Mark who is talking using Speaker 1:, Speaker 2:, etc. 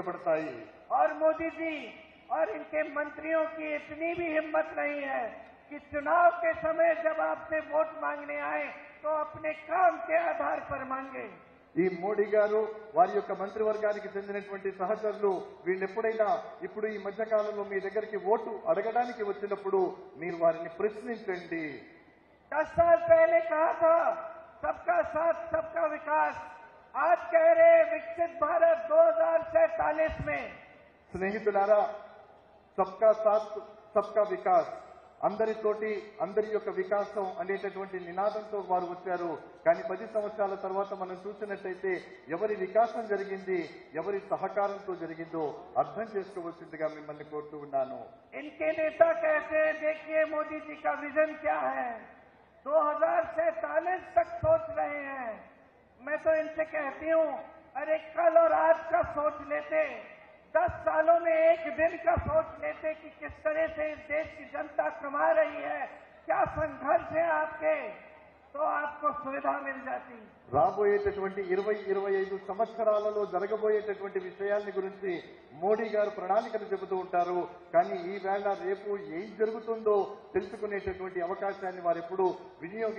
Speaker 1: पड़ताई।
Speaker 2: और मोदी जी और इनके मंत्रियों की इतनी भी हिम्मत नहीं है कि चुनाव के समय जब आपसे वोट मांगने आए तो अपने काम के आधार पर मांगे।
Speaker 1: ఈ మోడీ గారు వారి యొక్క మంత్రివర్గానికి చెందినటువంటి సహచరులు వీళ్ళెప్పుడైనా ఇప్పుడు ఈ మధ్య కాలంలో మీ దగ్గరికి ఓటు అడగడానికి వచ్చినప్పుడు మీరు వారిని ప్రశ్నించండి।
Speaker 2: 10 साल पहले कहा था सबका साथ सबका विकास, आज कह रहे विकसित भारत 2047 में।
Speaker 1: స్నేహితులారా, సబ్కా సాత్ సబ్కా వికాస్, అందరితోటి అందరి యొక్క వికాసం అనేటటువంటి నినాదంతో వారు వచ్చారు। కానీ 10 సంవత్సరాల తర్వాత మనం చూసినట్లయితే ఎవరి వికాసం జరిగింది, ఎవరి సహకారంతో జరిగిందో అర్థం చేసుకోవాల్సిందిగా మిమ్మల్ని కోరుతూ ఉన్నాను।
Speaker 2: इनके नेता कहते हैं देखिए मोदी जी का विजन क्या है, 2047 तक सोच रहे हैं। मैं तो इनसे कहती हूँ अरे कल और आज का सोच लेते, 10 सालों में एक दिन का सोच लेते कि किस तरह से इस देश की जनता कमा रही है, क्या संघर्ष है आपके, तो आपको सुविधा मिल जाती।
Speaker 1: రాబోయేటటువంటి 20-25 సంవత్సరాలలో జరగబోయేటటువంటి విషయాన్ని గురించి మోడీ గారు ప్రణాళికలు చెబుతూ ఉంటారు। కానీ ఈ వేళ రేపు ఏం జరుగుతుందో తెలుసుకునేటటువంటి అవకాశాన్ని వారు ఎప్పుడూ వినియోగ